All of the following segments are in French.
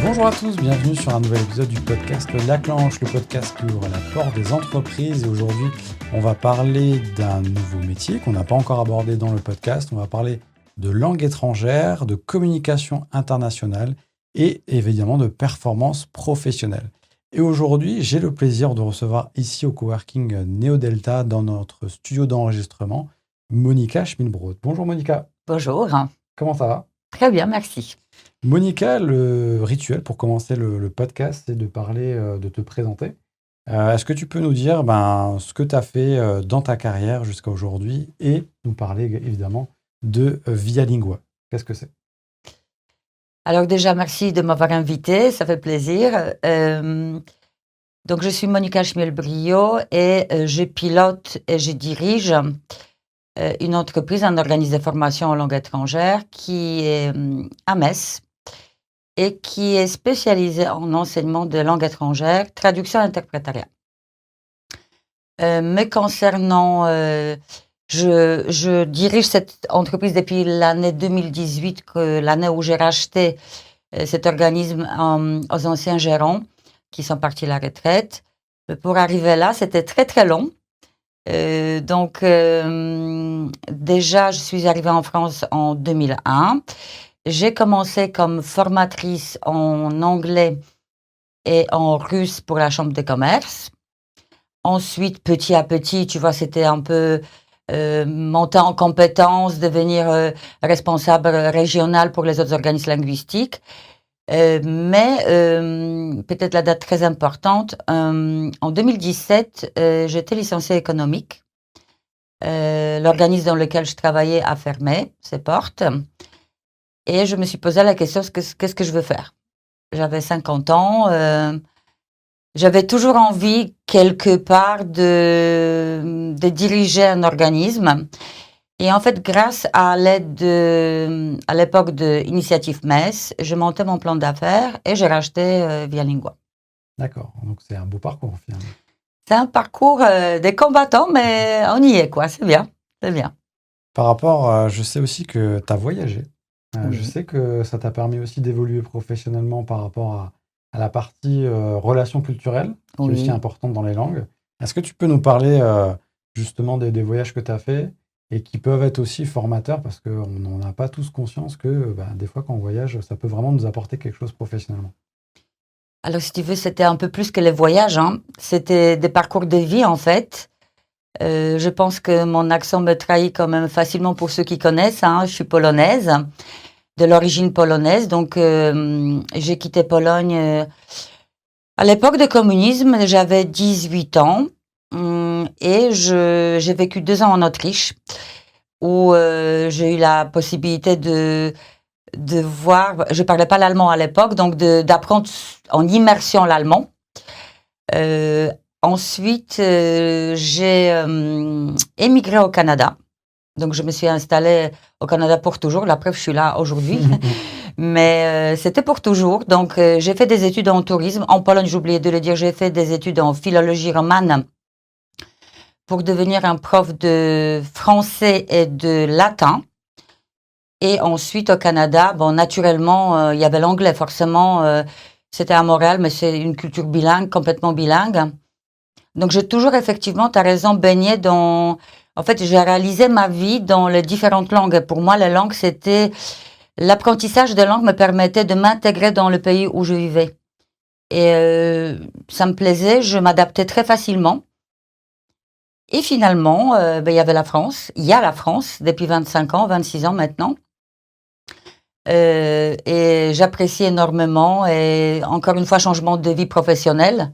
Bonjour à tous, bienvenue sur un nouvel épisode du podcast La Clanche, le podcast qui ouvre la porte des entreprises. Et aujourd'hui, on va parler d'un nouveau métier qu'on n'a pas encore abordé dans le podcast. On va parler de langue étrangère, de communication internationale et évidemment de performance professionnelle. Et aujourd'hui, j'ai le plaisir de recevoir ici au coworking Néo-Delta dans notre studio d'enregistrement, Monica Schmilbrot. Bonjour Monica. Bonjour. Comment ça va? Très bien, merci. Monica, le rituel pour commencer le podcast, c'est de parler, de te présenter. Est-ce que tu peux nous dire ce que tu as fait dans ta carrière jusqu'à aujourd'hui et nous parler évidemment de Vialingua? Qu'est-ce que c'est? Alors déjà, merci de m'avoir invité, ça fait plaisir. Donc je suis Monica Schmiel-Brio et je pilote et je dirige une entreprise, un organisme de formation en langue étrangère qui est à Metz et qui est spécialisé en enseignement de langue étrangère, traduction et interprétariat. Me concernant, je dirige cette entreprise depuis l'année 2018, l'année où j'ai racheté cet organisme aux anciens gérants qui sont partis à la retraite. Pour arriver là, c'était très, très long. Déjà, je suis arrivée en France en 2001. J'ai commencé comme formatrice en anglais et en russe pour la chambre de commerce. Ensuite, petit à petit, tu vois, c'était un peu monter en compétences, devenir responsable régional pour les autres organismes linguistiques. Peut-être la date très importante, en 2017, j'étais licenciée économique. L'organisme dans lequel je travaillais a fermé ses portes et je me suis posé la question, qu'est-ce que je veux faire? J'avais 50 ans, j'avais toujours envie quelque part de diriger un organisme. Et en fait, grâce à à l'époque de Initiative Metz, je montais mon plan d'affaires et j'ai racheté Vialingua. D'accord, donc c'est un beau parcours finalement. C'est un parcours des combattants, mais on y est, quoi. C'est bien, c'est bien. Par rapport, je sais aussi que tu as voyagé. Je Oui. sais que ça t'a permis aussi d'évoluer professionnellement par rapport à la partie relations culturelles, qui est aussi Oui. importante dans les langues. Est-ce que tu peux nous parler justement des voyages que tu as faits et qui peuvent être aussi formateurs parce qu'on n'en a pas tous conscience que des fois quand on voyage, ça peut vraiment nous apporter quelque chose professionnellement. Alors, si tu veux, c'était un peu plus que les voyages, hein. C'était des parcours de vie, en fait. Je pense que mon accent me trahit quand même facilement pour ceux qui connaissent, hein. Je suis polonaise, de l'origine polonaise. Donc, j'ai quitté Pologne à l'époque du communisme. J'avais 18 ans et j'ai vécu 2 ans en Autriche où j'ai eu la possibilité de voir. Je parlais pas l'allemand à l'époque, donc d'apprendre en immersion l'allemand. Ensuite, j'ai émigré au Canada. Donc, je me suis installée au Canada pour toujours. La preuve, je suis là aujourd'hui. Mais c'était pour toujours. Donc, j'ai fait des études en tourisme. En Pologne, j'ai oublié de le dire, j'ai fait des études en philologie romane pour devenir un prof de français et de latin. Et ensuite, au Canada, bon, naturellement, il y avait l'anglais, forcément. C'était à Montréal, mais c'est une culture bilingue, complètement bilingue. Donc, j'ai toujours, effectivement, tu as raison, baigné dans... En fait, j'ai réalisé ma vie dans les différentes langues. Pour moi, la langue, c'était... L'apprentissage de langue me permettait de m'intégrer dans le pays où je vivais. Et ça me plaisait, je m'adaptais très facilement. Et finalement, il y avait la France. Il y a la France depuis 25 ans, 26 ans maintenant. Et j'apprécie énormément. Et encore une fois, changement de vie professionnelle.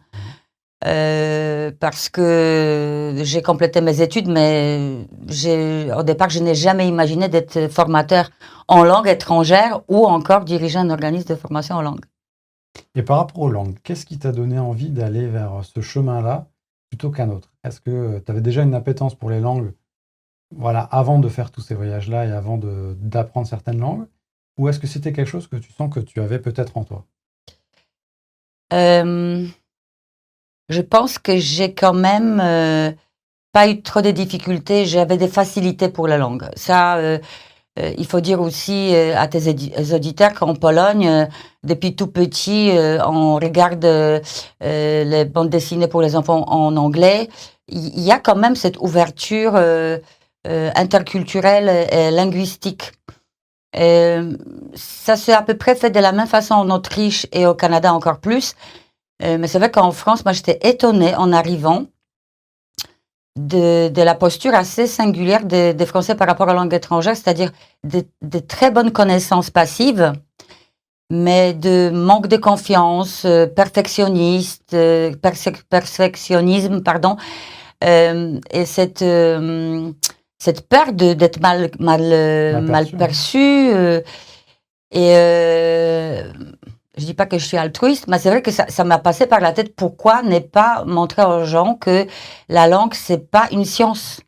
Parce que j'ai complété mes études, mais au départ, je n'ai jamais imaginé d'être formateur en langue étrangère ou encore diriger un organisme de formation en langue. Et par rapport aux langues, qu'est-ce qui t'a donné envie d'aller vers ce chemin-là plutôt qu'un autre? Est-ce que tu avais déjà une appétence pour les langues, voilà, avant de faire tous ces voyages-là et avant d'apprendre certaines langues? Ou est-ce que c'était quelque chose que tu sens que tu avais peut-être en toi? Je pense que j'ai quand même pas eu trop de difficultés. J'avais des facilités pour la langue. Ça, il faut dire aussi à tes auditeurs qu'en Pologne, depuis tout petit, on regarde les bandes dessinées pour les enfants en anglais. Il y a quand même cette ouverture interculturelle et linguistique. Ça s'est à peu près fait de la même façon en Autriche et au Canada encore plus. Mais c'est vrai qu'en France, moi j'étais étonnée en arrivant de la posture assez singulière des Français par rapport à la langue étrangère, c'est-à-dire de très bonnes connaissances passives, mais de manque de confiance, perfectionnisme, pardon, et cette peur d'être mal perçue. Je dis pas que je suis altruiste, mais c'est vrai que ça m'a passé par la tête. Pourquoi ne pas montrer aux gens que la langue, c'est pas une science.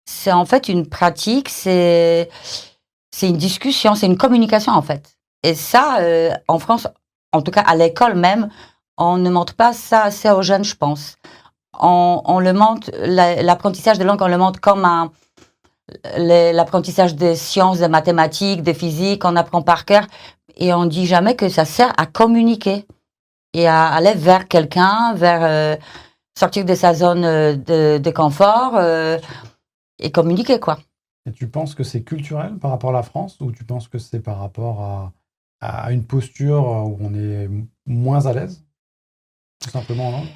C'est en fait une pratique, c'est une discussion, c'est une communication, en fait. Et ça, en France, en tout cas à l'école même, on ne montre pas ça assez aux jeunes, je pense. On le montre, l'apprentissage de langue, on le montre comme l'apprentissage des sciences, des mathématiques, des physiques, on apprend par cœur. Et on dit jamais que ça sert à communiquer et à aller vers quelqu'un, vers sortir de sa zone de confort et communiquer, quoi. Et tu penses que c'est culturel par rapport à la France ou tu penses que c'est par rapport à une posture où on est moins à l'aise, tout simplement en langue?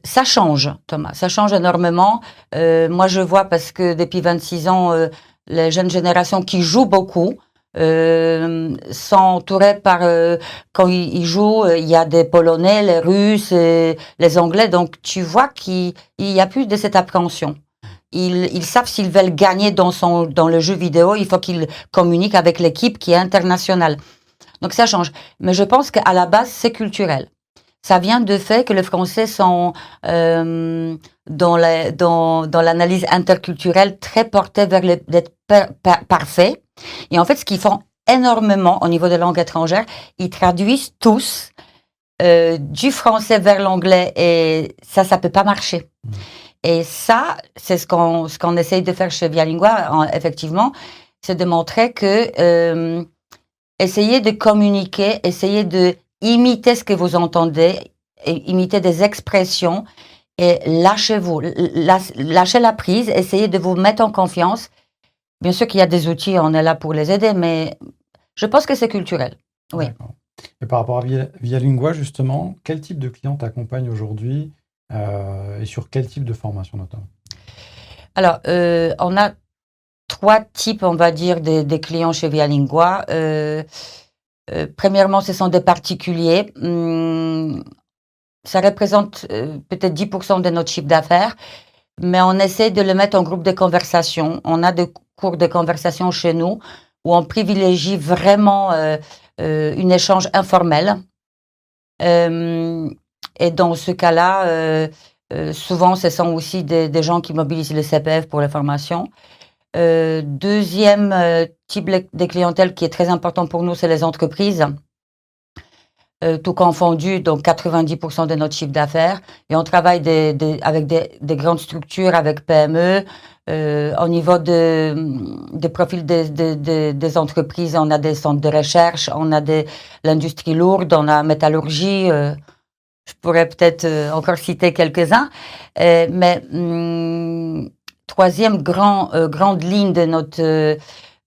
Ça change, Thomas, ça change énormément. Moi, je vois parce que depuis 26 ans, les jeunes générations qui jouent beaucoup, sont entourés par quand ils jouent, il y a des Polonais, les Russes, les Anglais. Donc tu vois qu'il y a plus de cette appréhension. Ils savent s'ils veulent gagner dans le jeu vidéo, il faut qu'ils communiquent avec l'équipe qui est internationale. Donc ça change. Mais je pense qu'à la base c'est culturel. Ça vient du fait que les Français sont dans l'analyse interculturelle très portés vers d'être parfait. Et en fait, ce qu'ils font énormément au niveau des langues étrangères, ils traduisent tous du français vers l'anglais et ça peut pas marcher. Et ça, c'est ce qu'on essaye de faire chez Vialingua, effectivement, c'est de montrer que essayez de communiquer, essayez de imiter ce que vous entendez, et imiter des expressions et lâchez-vous, lâchez la prise, essayez de vous mettre en confiance. Bien sûr qu'il y a des outils, on est là pour les aider, mais je pense que c'est culturel. Oui. D'accord. Et par rapport à Vialingua, justement, quel type de client t'accompagne aujourd'hui et sur quel type de formation notamment? Alors, on a 3 types, on va dire, des clients chez Vialingua. Premièrement, ce sont des particuliers. Ça représente peut-être 10% de notre chiffre d'affaires, mais on essaie de le mettre en groupe de conversation. On a des cours de conversation chez nous où on privilégie vraiment un échange informel. Et dans ce cas-là, souvent, ce sont aussi des gens qui mobilisent le CPF pour les formations. Deuxième type de clientèle qui est très important pour nous, c'est les entreprises. Tout confondu, donc 90% de notre chiffre d'affaires. Et on travaille avec des grandes structures, avec PME. Au niveau des profils des entreprises, on a des centres de recherche, on a l'industrie lourde, on a la métallurgie. Je pourrais peut-être encore citer quelques-uns. Mais troisième grande ligne de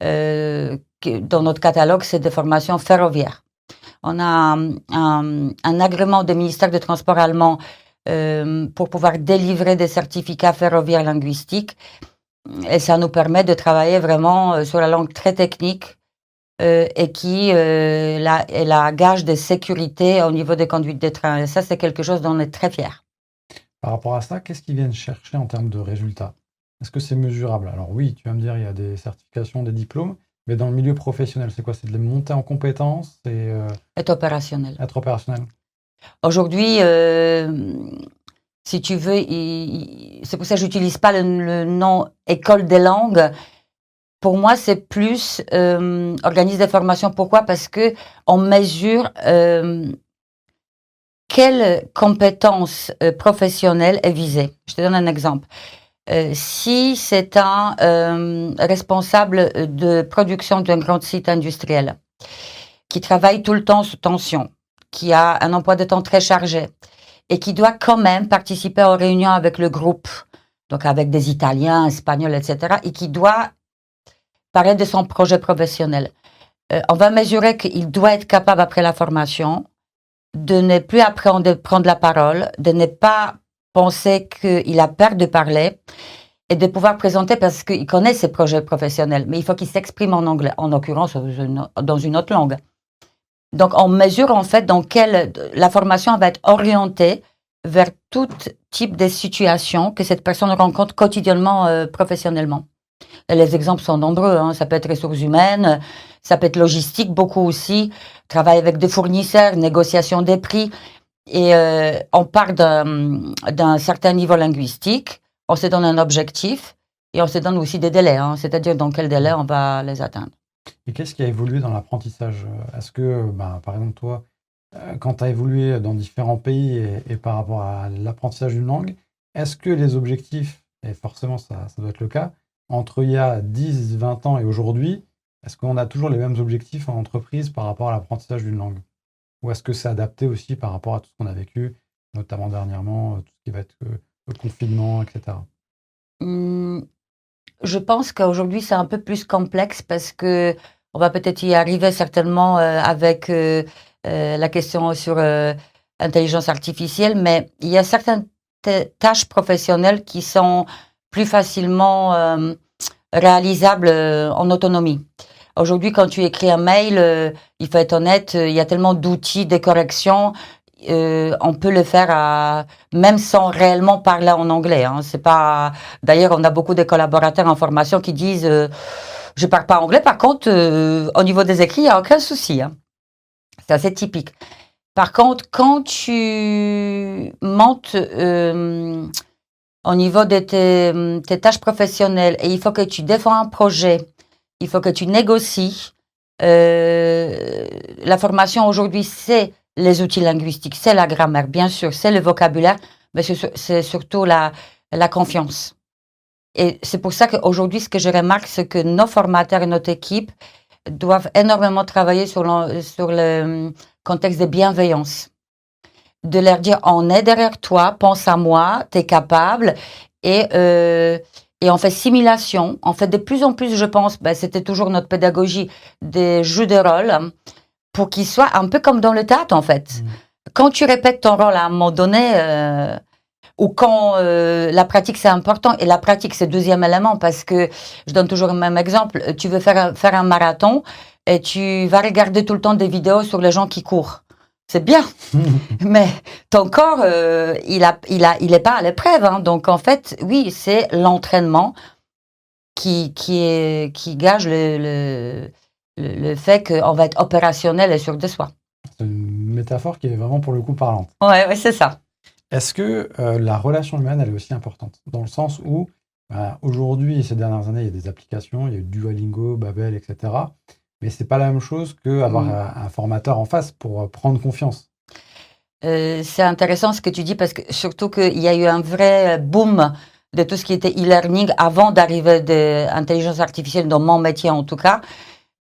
dans notre catalogue, c'est des formations ferroviaires. On a un agrément du ministère des Transports allemand pour pouvoir délivrer des certificats ferroviaires linguistiques. Et ça nous permet de travailler vraiment sur la langue très technique et qui est la gage de sécurité au niveau des conduites de train. Et ça, c'est quelque chose dont on est très fiers. Par rapport à ça, qu'est-ce qu'ils viennent chercher en termes de résultats? Est-ce que c'est mesurable? Alors oui, tu vas me dire, il y a des certifications, des diplômes, mais dans le milieu professionnel, c'est quoi? C'est de les monter en compétences et Être opérationnel. être opérationnel. Aujourd'hui, si tu veux, c'est pour ça que j'utilise pas le nom école des langues. Pour moi, c'est plus organise des formations. Pourquoi? Parce que on mesure quelle compétence professionnelle est visée. Je te donne un exemple. Si c'est un responsable de production d'un grand site industriel qui travaille tout le temps sous tension, qui a un emploi de temps très chargé et qui doit quand même participer aux réunions avec le groupe, donc avec des Italiens, Espagnols, etc., et qui doit parler de son projet professionnel. On va mesurer qu'il doit être capable, après la formation, de ne plus prendre la parole, de ne pas penser qu'il a peur de parler et de pouvoir présenter parce qu'il connaît ses projets professionnels. Mais il faut qu'il s'exprime en anglais, en l'occurrence dans une autre langue. Donc, on mesure en fait la formation va être orientée vers tout type de situations que cette personne rencontre quotidiennement professionnellement. Et les exemples sont nombreux, hein. Ça peut être ressources humaines, ça peut être logistique, beaucoup aussi, travail avec des fournisseurs, négociation des prix. Et on part d'un certain niveau linguistique, on se donne un objectif et on se donne aussi des délais, hein, c'est-à-dire dans quel délai on va les atteindre. Et qu'est-ce qui a évolué dans l'apprentissage? Est-ce que, par exemple, toi, quand tu as évolué dans différents pays et par rapport à l'apprentissage d'une langue, est-ce que les objectifs, et forcément ça doit être le cas, entre il y a 10, 20 ans et aujourd'hui, est-ce qu'on a toujours les mêmes objectifs en entreprise par rapport à l'apprentissage d'une langue? Ou est-ce que c'est adapté aussi par rapport à tout ce qu'on a vécu, notamment dernièrement, tout ce qui va être le confinement, etc. Je pense qu'aujourd'hui c'est un peu plus complexe parce que on va peut-être y arriver certainement avec la question sur intelligence artificielle, mais il y a certaines tâches professionnelles qui sont plus facilement réalisables en autonomie. Aujourd'hui, quand tu écris un mail, il faut être honnête, il y a tellement d'outils de correction, on peut le faire même sans réellement parler en anglais. Hein. C'est pas. D'ailleurs, on a beaucoup de collaborateurs en formation qui disent je parle pas anglais. Par contre, au niveau des écrits, il y a aucun souci. Hein. C'est assez typique. Par contre, quand tu montes au niveau de tes tâches professionnelles et il faut que tu défends un projet, il faut que tu négocies. La formation aujourd'hui, c'est les outils linguistiques, c'est la grammaire, bien sûr, c'est le vocabulaire, mais c'est surtout la confiance. Et c'est pour ça qu'aujourd'hui, ce que je remarque, c'est que nos formateurs et notre équipe doivent énormément travailler sur le contexte de bienveillance. De leur dire, on est derrière toi, pense à moi, t'es capable, et on fait simulation. On fait de plus en plus, je pense, c'était toujours notre pédagogie, des jeux de rôle, pour qu'ils soient un peu comme dans le théâtre, en fait. Quand tu répètes ton rôle à un moment donné, ou quand la pratique, c'est important, et la pratique, c'est le deuxième élément, parce que, je donne toujours le même exemple, tu veux faire un marathon, et tu vas regarder tout le temps des vidéos sur les gens qui courent. C'est bien, mais ton corps, il est pas à l'épreuve, hein. Donc en fait, oui, c'est l'entraînement qui gage le fait qu'on va être opérationnel et sûr de soi. C'est une métaphore qui est vraiment pour le coup parlante. Ouais, c'est ça. Est-ce que la relation humaine, elle est aussi importante? Dans le sens où, aujourd'hui, ces dernières années, il y a des applications, il y a eu Duolingo, Babel, etc. Mais c'est pas la même chose qu'avoir un formateur en face pour prendre confiance. C'est intéressant ce que tu dis parce que surtout qu'il y a eu un vrai boom de tout ce qui était e-learning avant d'arriver de l'intelligence artificielle dans mon métier en tout cas.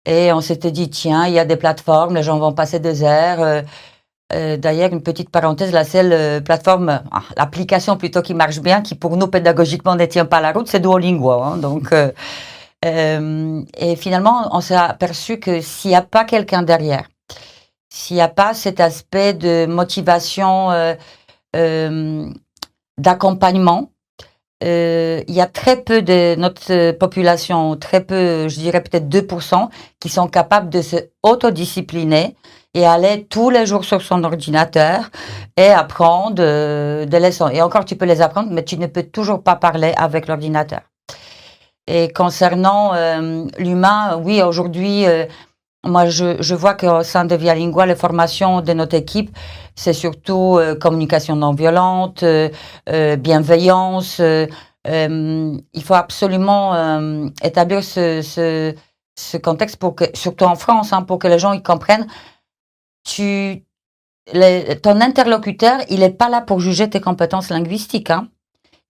Et on s'était dit, tiens, il y a des plateformes, les gens vont passer des heures. D'ailleurs, une petite parenthèse, la seule plateforme, l'application plutôt qui marche bien, qui pour nous pédagogiquement ne tient pas la route, c'est Duolingo. Hein, donc, et finalement, on s'est aperçu que s'il n'y a pas quelqu'un derrière, s'il n'y a pas cet aspect de motivation, d'accompagnement, il y a très peu de notre population, très peu, je dirais peut-être 2%, qui sont capables de se autodiscipliner et aller tous les jours sur son ordinateur et apprendre des leçons. Et encore, tu peux les apprendre, mais tu ne peux toujours pas parler avec l'ordinateur. Et concernant l'humain, oui, aujourd'hui, moi, je vois qu'au sein de Via Lingua, les formations de notre équipe, c'est surtout communication non violente, bienveillance. Il faut absolument établir ce contexte pour que, surtout en France, hein, pour que les gens y comprennent. Ton interlocuteur, il n'est pas là pour juger tes compétences linguistiques. Hein.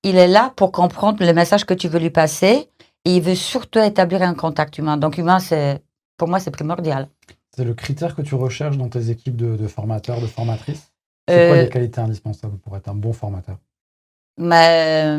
il est là pour comprendre le message que tu veux lui passer et il veut surtout établir un contact humain. Donc humain, pour moi, c'est primordial. C'est le critère que tu recherches dans tes équipes de formateurs, de formatrices? C'est quoi les qualités indispensables pour être un bon formateur? Mais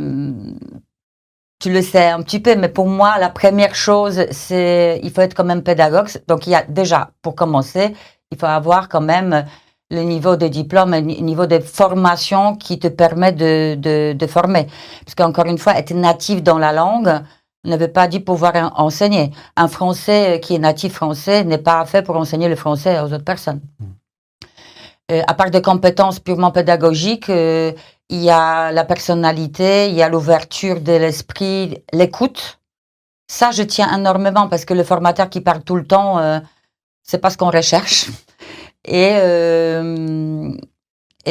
tu le sais un petit peu, mais pour moi, la première chose, il faut être quand même pédagogue. Donc, il y a déjà, pour commencer, il faut avoir quand même le niveau de diplôme, le niveau de formation qui te permet de former. Parce qu'encore une fois, être natif dans la langue ne veut pas dire pouvoir enseigner. Un Français qui est natif français n'est pas fait pour enseigner le français aux autres personnes. À part des compétences purement pédagogiques, il y a la personnalité, il y a l'ouverture de l'esprit, l'écoute. Ça, je tiens énormément parce que le formateur qui parle tout le temps, c'est pas ce qu'on recherche. Et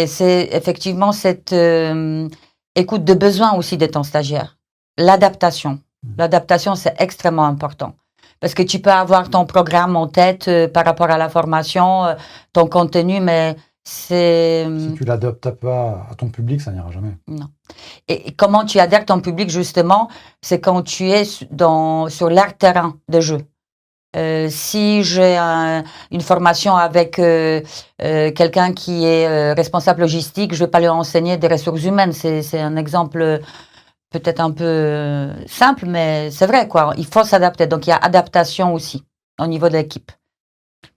c'est effectivement cette écoute de besoin aussi de ton stagiaire. L'adaptation. L'adaptation, c'est extrêmement important. Parce que tu peux avoir ton programme en tête par rapport à la formation, ton contenu, mais si tu l'adaptes pas à ton public, ça n'ira jamais. Non. Et comment tu adaptes ton public, justement, c'est quand tu es sur l'air terrain de jeu. Si j'ai une formation avec quelqu'un qui est responsable logistique, je vais pas lui enseigner des ressources humaines. C'est un exemple peut-être un peu simple, mais c'est vrai, quoi. Il faut s'adapter. Donc, il y a adaptation aussi au niveau de l'équipe.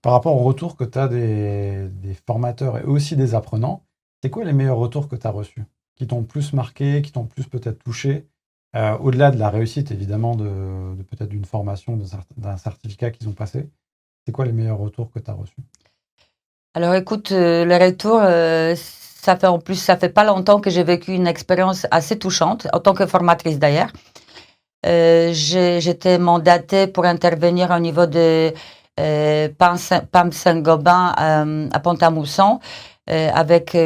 Par rapport au retour que tu as des formateurs et aussi des apprenants, c'est quoi les meilleurs retours que tu as reçus? Qui t'ont plus marqué, qui t'ont plus peut-être touché? Au-delà de la réussite, évidemment, de peut-être d'une formation, d'un certificat qu'ils ont passé, c'est quoi les meilleurs retours que tu as reçus? Alors écoute, le retour, ça fait pas longtemps que j'ai vécu une expérience assez touchante, en tant que formatrice d'ailleurs. J'étais mandatée pour intervenir au niveau de PAM Saint-Gobain à Pont-à-Mousson avec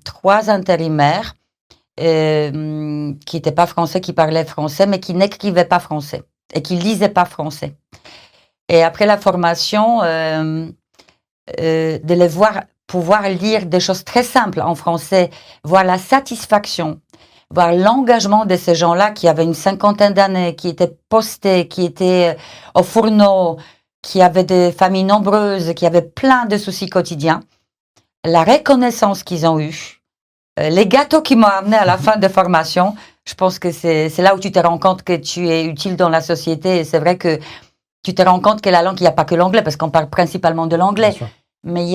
3 intérimaires qui n'étaient pas français, qui parlaient français, mais qui n'écrivaient pas français et qui lisaient pas français. Et après la formation, de les voir pouvoir lire des choses très simples en français, voir la satisfaction, voir l'engagement de ces gens-là qui avaient une 50aine d'années, qui étaient postés, qui étaient au fourneau, qui avaient des familles nombreuses, qui avaient plein de soucis quotidiens, la reconnaissance qu'ils ont eue, les gâteaux qu'ils m'ont amenés à la fin de formation, je pense que c'est là où tu te rends compte que tu es utile dans la société. Et c'est vrai que tu te rends compte que la langue, il n'y a pas que l'anglais, parce qu'on parle principalement de l'anglais. Mais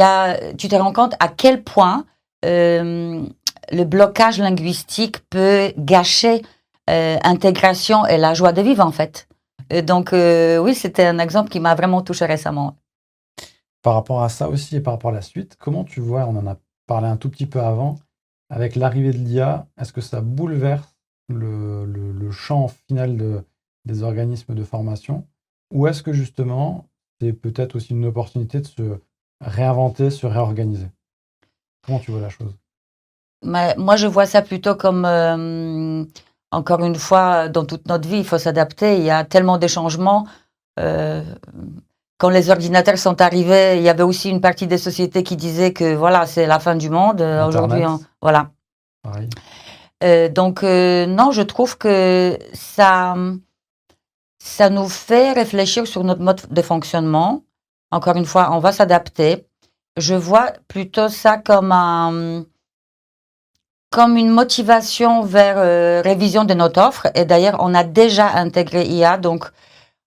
tu te rends compte à quel point le blocage linguistique peut gâcher l'intégration et la joie de vivre, en fait. Donc, oui, c'était un exemple qui m'a vraiment touchée récemment. Par rapport à ça aussi et par rapport à la suite, comment tu vois, on en a parlé un tout petit peu avant, avec l'arrivée de l'IA, est-ce que ça bouleverse le champ final des organismes de formation? Ou est-ce que justement, c'est peut-être aussi une opportunité de se réinventer, se réorganiser? Comment tu vois la chose? Moi, je vois ça plutôt comme, encore une fois, dans toute notre vie, il faut s'adapter. Il y a tellement de changements. Quand les ordinateurs sont arrivés, il y avait aussi une partie des sociétés qui disaient que voilà, c'est la fin du monde. Aujourd'hui, voilà. Pareil. Donc, non, je trouve que ça nous fait réfléchir sur notre mode de fonctionnement. Encore une fois, on va s'adapter. Je vois plutôt ça comme une motivation vers révision de notre offre. Et d'ailleurs, on a déjà intégré IA, donc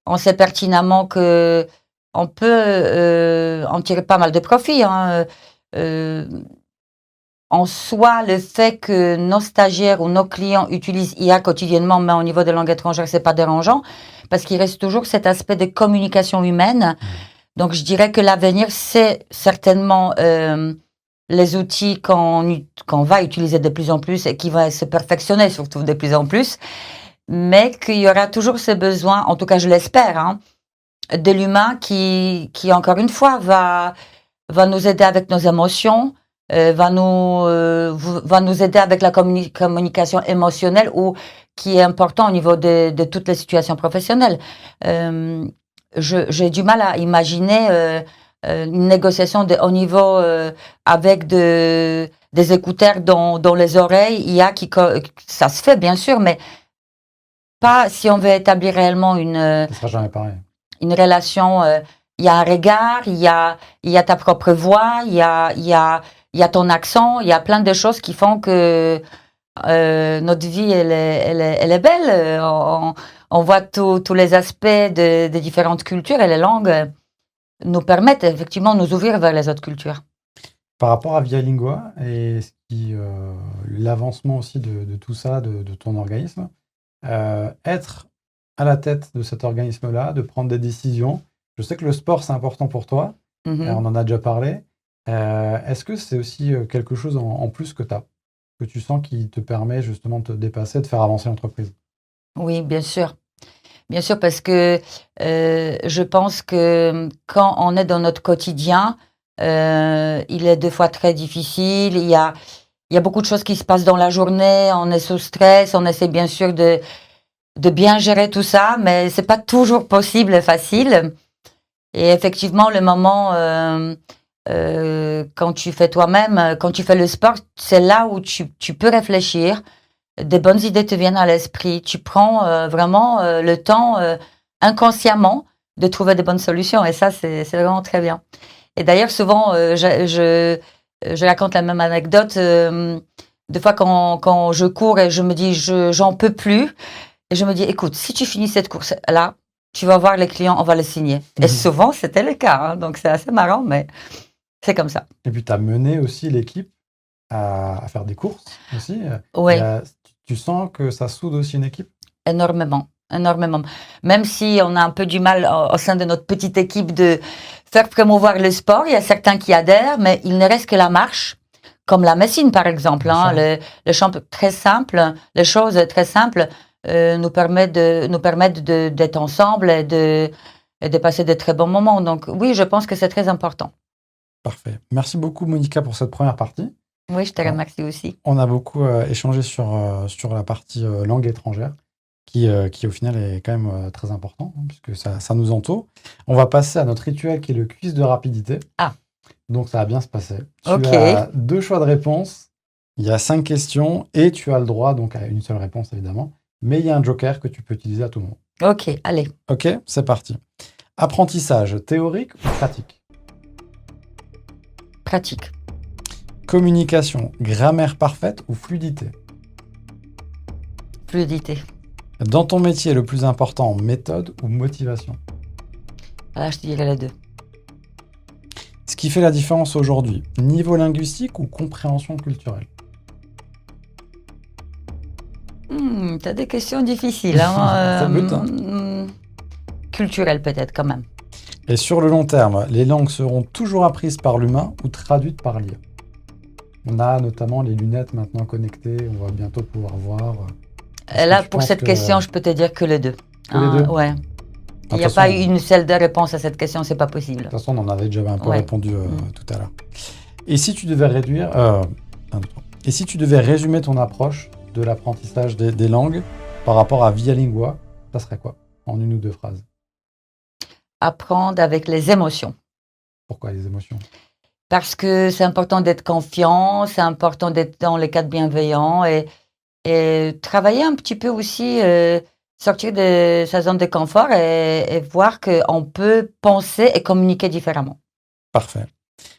on sait pertinemment que on peut en tirer pas mal de profit. En soi, le fait que nos stagiaires ou nos clients utilisent IA quotidiennement, mais au niveau des langues étrangères, c'est pas dérangeant, parce qu'il reste toujours cet aspect de communication humaine. Donc, je dirais que l'avenir, c'est certainement les outils qu'on va utiliser de plus en plus et qui vont se perfectionner surtout de plus en plus, mais qu'il y aura toujours ce besoin, en tout cas je l'espère, de l'humain qui encore une fois va nous aider avec nos émotions, va nous aider avec la communication émotionnelle, ou qui est important au niveau de toutes les situations professionnelles. J'ai du mal à imaginer une négociation de haut niveau avec des des écouteurs dans les oreilles. Il y a ça se fait bien sûr, mais pas si on veut établir réellement Ça sera jamais pareil. une relation. Il y a un regard, il y a ta propre voix, il y a ton accent, il y a plein de choses qui font que notre vie, elle est belle. On voit tous les aspects des différentes cultures et les langues nous permettent effectivement de nous ouvrir vers les autres cultures. Par rapport à Via Lingua et l'avancement aussi de tout ça, de ton organisme, être à la tête de cet organisme-là, de prendre des décisions. Je sais que le sport, c'est important pour toi. On en a déjà parlé. Est-ce que c'est aussi quelque chose en plus que tu sens qui te permet justement de te dépasser, de faire avancer l'entreprise? Oui, bien sûr. Bien sûr, parce que je pense que quand on est dans notre quotidien, il est des fois très difficile. Il y a beaucoup de choses qui se passent dans la journée. On est sous stress. On essaie bien sûr de bien gérer tout ça, mais c'est pas toujours possible et facile. Et effectivement, le moment quand tu fais toi-même, quand tu fais le sport, c'est là où tu peux réfléchir. Des bonnes idées te viennent à l'esprit. Tu prends vraiment le temps inconsciemment de trouver des bonnes solutions. Et ça, c'est vraiment très bien. Et d'ailleurs, souvent, je raconte la même anecdote. Des fois, quand je cours et je me dis, j'en peux plus, et je me dis, écoute, si tu finis cette course-là, tu vas voir les clients, on va les signer. Et souvent, c'était le cas. Hein, donc, c'est assez marrant, mais c'est comme ça. Et puis, tu as mené aussi l'équipe à faire des courses aussi. Oui. Tu sens que ça soude aussi une équipe? Énormément. Même si on a un peu du mal au sein de notre petite équipe de faire promouvoir le sport, il y a certains qui adhèrent, mais il ne reste que la marche, comme la Messine par exemple. Hein, le champ très simple, les choses très simples nous permettent d'être ensemble et de passer de très bons moments. Donc oui, je pense que c'est très important. Parfait. Merci beaucoup Monica pour cette première partie. Oui, je te remercie aussi. On a beaucoup échangé sur la partie langue étrangère, qui au final est quand même très important, hein, puisque ça nous entoure. On va passer à notre rituel qui est le quiz de rapidité. Ah. Donc ça va bien se passer. Ok. Tu as 2 choix de réponse, il y a 5 questions, et tu as le droit donc à une seule réponse évidemment, mais il y a un joker que tu peux utiliser à tout moment. Ok, allez. Ok, c'est parti. Apprentissage théorique ou pratique? Pratique. Communication, grammaire parfaite ou fluidité? Fluidité. Dans ton métier, le plus important, méthode ou motivation? Là, je dirais les deux. Ce qui fait la différence aujourd'hui, niveau linguistique ou compréhension culturelle? T'as des questions difficiles. Hein, Ça bute, hein. Culturelles peut-être quand même. Et sur le long terme, les langues seront toujours apprises par l'humain ou traduites par l'IA? On a notamment les lunettes maintenant connectées, on va bientôt pouvoir voir. Là, pour cette question, je peux te dire que les deux. Que les deux? Ouais. Il n'y a pas une seule réponse à cette question, c'est pas possible. De toute façon, on en avait déjà un peu répondu tout à l'heure. Et si tu devais Et si tu devais résumer ton approche de l'apprentissage des langues par rapport à Via Lingua, ça serait quoi? En 1 ou 2 phrases. Apprendre avec les émotions. Pourquoi les émotions? Parce que c'est important d'être confiant, c'est important d'être dans les cadres bienveillants et travailler un petit peu aussi, sortir de sa zone de confort et voir qu'on peut penser et communiquer différemment. Parfait.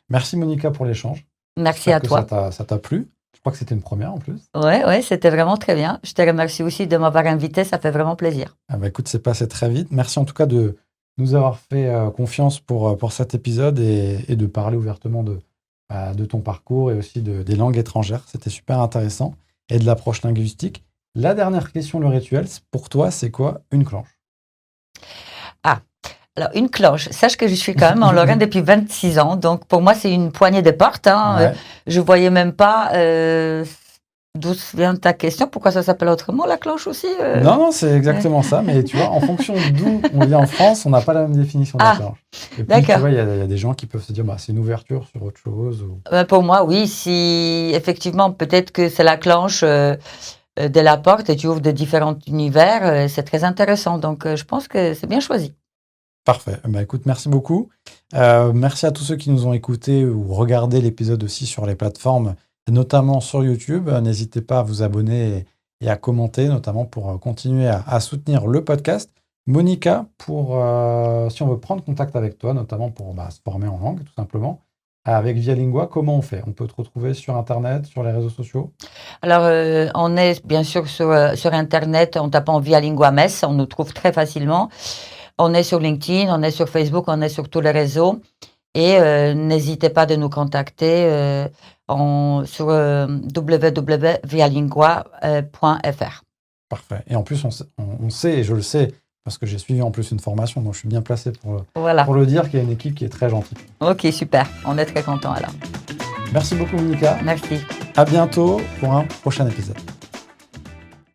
Merci Monica pour l'échange. Merci à toi. Ça t'a plu. Je crois que c'était une première en plus. Ouais, c'était vraiment très bien. Je te remercie aussi de m'avoir invité, ça fait vraiment plaisir. Écoute, c'est passé très vite. Merci en tout cas de nous avoir fait confiance pour cet épisode et de parler ouvertement de ton parcours et aussi des langues étrangères. C'était super intéressant et de l'approche linguistique. La dernière question, le rituel, pour toi, c'est quoi une cloche? Alors, une cloche, sache que je suis quand même en Lorraine depuis 26 ans, donc pour moi, c'est une poignée de porte. Hein. Ouais. Je voyais même pas d'où vient ta question, pourquoi ça s'appelle autrement, la cloche aussi Non, c'est exactement ça, mais tu vois, en fonction d'où on vient en France, on n'a pas la même définition de la cloche. Et puis, tu vois, il y a des gens qui peuvent se dire, c'est une ouverture sur autre chose. Pour moi, oui, si effectivement, peut-être que c'est la cloche de la porte et tu ouvres de différents univers, c'est très intéressant, donc je pense que c'est bien choisi. Parfait. Écoute, merci beaucoup. Merci à tous ceux qui nous ont écoutés ou regardé l'épisode aussi sur les plateformes notamment sur YouTube. N'hésitez pas à vous abonner et à commenter, notamment pour continuer à soutenir le podcast. Monica, si on veut prendre contact avec toi, notamment pour se former en langue, tout simplement, avec Vialingua, comment on fait? On peut te retrouver sur Internet, sur les réseaux sociaux? Alors, on est bien sûr sur Internet en tapant Vialingua Metz, on nous trouve très facilement. On est sur LinkedIn, on est sur Facebook, on est sur tous les réseaux. Et n'hésitez pas de nous contacter sur www.vialingua.fr. Parfait. Et en plus, on sait, et je le sais, parce que j'ai suivi en plus une formation, donc je suis bien placé pour le dire, qu'il y a une équipe qui est très gentille. Ok, super. On est très contents alors. Merci beaucoup, Monica. Merci. À bientôt pour un prochain épisode.